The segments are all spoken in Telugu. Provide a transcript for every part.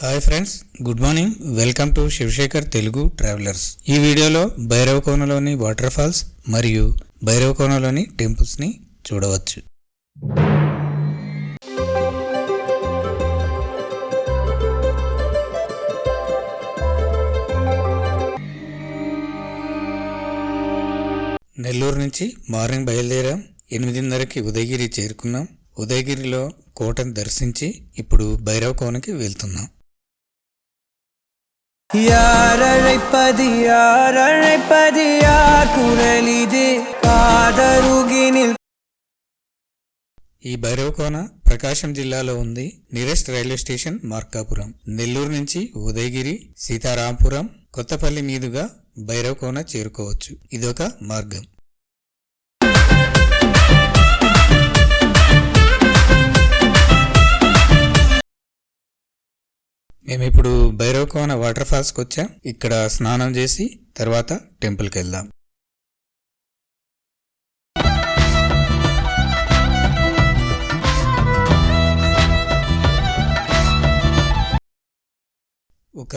Hi friends, good morning. Welcome to Sivasekhar Telugu travellers. ఈ వీడియోలో భైరవకోనలోని వాటర్ ఫాల్స్ మరియు భైరవకోనలోని టెంపుల్స్ని చూడవచ్చు. నెల్లూరు నుంచి మార్నింగ్ బయలుదేరాం. 8:30కి ఉదయగిరి చేరుకున్నాం. ఉదయగిరిలో కోటను దర్శించి ఇప్పుడు భైరవకోనకి వెళ్తున్నాం. ఈ భైరవకోన ప్రకాశం జిల్లాలో ఉంది. Nearest railway station Markapuram. Nellore నుంచి ఉదయగిరి, సీతారాంపురం, కొత్తపల్లి మీదుగా భైరవకోన చేరుకోవచ్చు. ఇదొక మార్గం. మేమిప్పుడు భైరవకోన వాటర్ ఫాల్స్కి వచ్చాం. ఇక్కడ స్నానం చేసి తర్వాత టెంపుల్కి వెళ్దాం. ఒక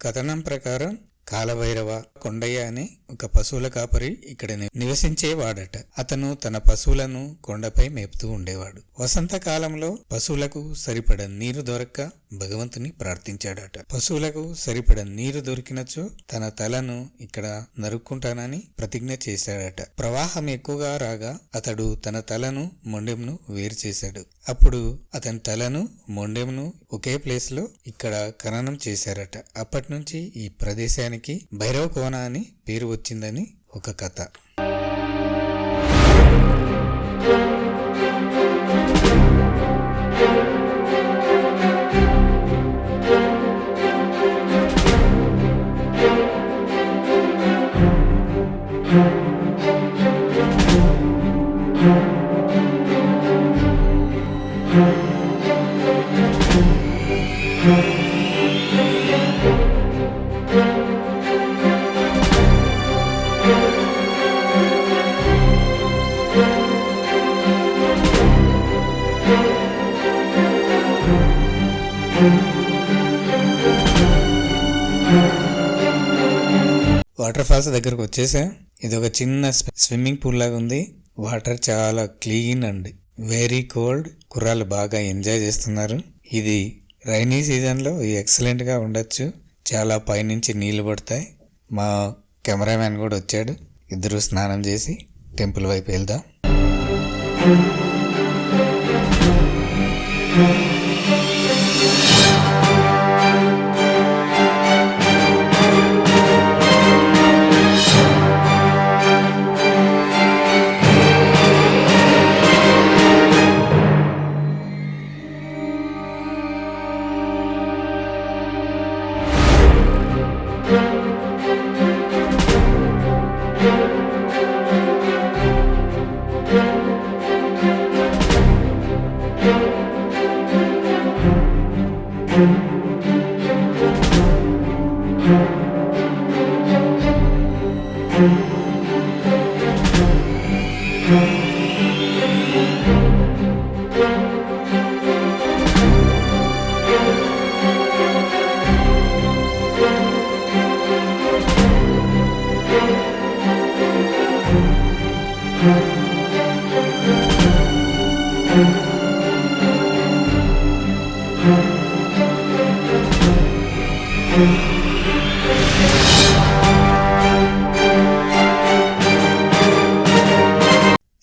కథనం ప్రకారం కాలభైరవ కొండయ్య అనే ఒక పశువుల కాపరి ఇక్కడ నివసించేవాడట. అతను తన పశువులను కొండపై మేపుతూ ఉండేవాడు. వసంతకాలంలో పశువులకు సరిపడ నీరు దొరక్క భగవంతుని ప్రార్థించాడట. పశువులకు సరిపడ నీరు దొరికినచో తన తలను ఇక్కడ నరుక్కుంటానని ప్రతిజ్ఞ చేశాడట. ప్రవాహం ఎక్కువగా రాగా అతడు తన తలను మొండెంను వేరు చేశాడు. అప్పుడు అతని తలను మొండెంను ఒకే ప్లేస్ లో ఇక్కడ ఖననం చేశారట. అప్పటి నుంచి ఈ ప్రదేశానికి భైరవకోన అని పేరు వచ్చిందని ఒక కథ. వాటర్ ఫాల్స్ దగ్గరకు వచ్చేసాం. ఇది ఒక చిన్న స్విమ్మింగ్ పూల్ లాగా ఉంది. వాటర్ చాలా క్లీన్ అండ్ వెరీ కోల్డ్. కుర్రాళ్ళు బాగా ఎంజాయ్ చేస్తున్నారు. ఇది రైనీ సీజన్లో ఎక్సలెంట్ గా ఉండొచ్చు. చాలా పైనుంచి నీళ్లు పడతాయి. మా కెమెరామ్యాన్ కూడా వచ్చాడు. ఇద్దరు స్నానం చేసి టెంపుల్ వైపు వెళ్దాం.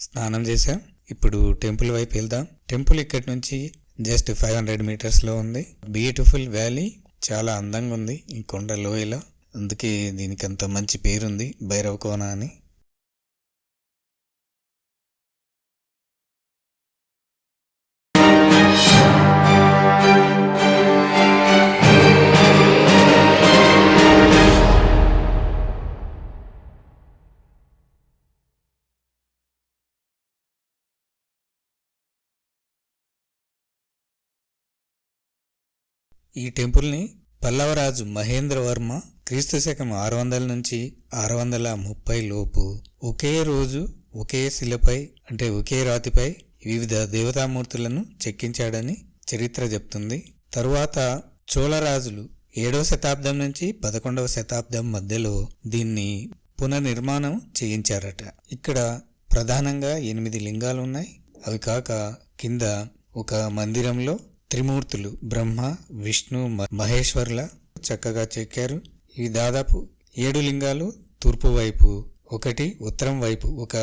స్నానం చేసాం. ఇప్పుడు టెంపుల్ వైపు వెళ్దాం. టెంపుల్ ఇక్కడి నుంచి జస్ట్ 500 మీటర్స్ లో ఉంది. బ్యూటిఫుల్ వ్యాలీ, చాలా అందంగా ఉంది ఈ కొండ లోయలో. అందుకే దీనికి అంత మంచి పేరుంది, భైరవకోన అని. ఈ టెంపుల్ని పల్లవరాజు మహేంద్రవర్మ క్రీస్తుశకం 600 నుంచి 630 లోపు ఒకే రోజు ఒకే శిలపై అంటే ఒకే రాతిపై వివిధ దేవతామూర్తులను చెక్కించాడని చరిత్ర చెప్తుంది. తరువాత చోళరాజులు 7వ శతాబ్దం నుంచి 11వ శతాబ్దం మధ్యలో దీన్ని పునర్నిర్మాణం చేయించారట. ఇక్కడ ప్రధానంగా 8 లింగాలు ఉన్నాయి. అవి కాక కింద ఒక మందిరంలో త్రిమూర్తులు బ్రహ్మ, విష్ణు, మహేశ్వర్ల చక్కగా చెక్కారు. ఇవి దాదాపు 7 లింగాలు తూర్పు వైపు ఒకటి, ఉత్తరం వైపు ఒక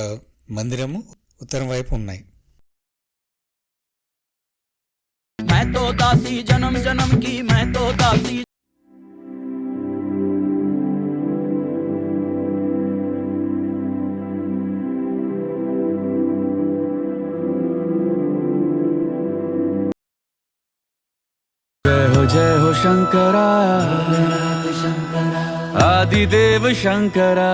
మందిరము ఉత్తరం వైపు ఉన్నాయి. मैं तो दासी जन्म जन्म की, मैं तो दासी। जय हो शंकरा, आदिदेव शंकरा।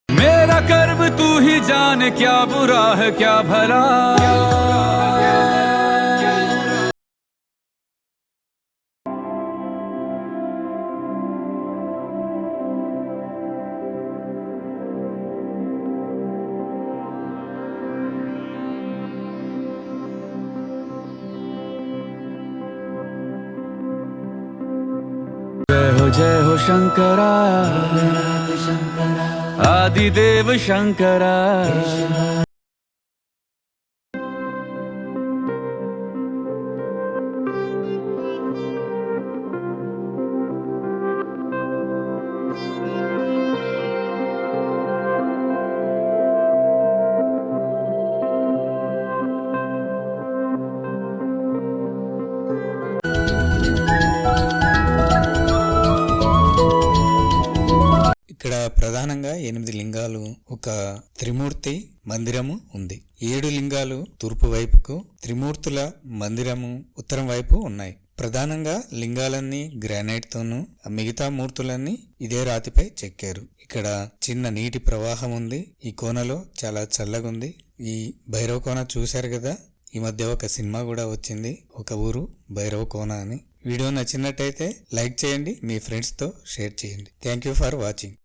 मेरा कर्म तू ही जान, क्या बुरा है क्या भला। जय हो शंकरा, आदिदेव शंकरा। ఇక్కడ ప్రధానంగా 8 లింగాలు, ఒక త్రిమూర్తి మందిరము ఉంది. 7 లింగాలు తూర్పు వైపుకు, త్రిమూర్తుల మందిరము ఉత్తరం వైపు ఉన్నాయి. ప్రధానంగా లింగాలన్నీ గ్రానైట్ తోనూ, మిగతా మూర్తులన్నీ ఇదే రాతిపై చెక్కారు. ఇక్కడ చిన్న నీటి ప్రవాహం ఉంది. ఈ కోనలో చాలా చల్లగుంది. ఈ భైరవ కోన చూశారు కదా, ఈ మధ్య ఒక సినిమా కూడా వచ్చింది, ఒక ఊరు భైరవ కోన అని. వీడియో నచ్చినట్టయితే లైక్ చేయండి, మీ ఫ్రెండ్స్తో షేర్ చేయండి. Thank you for watching.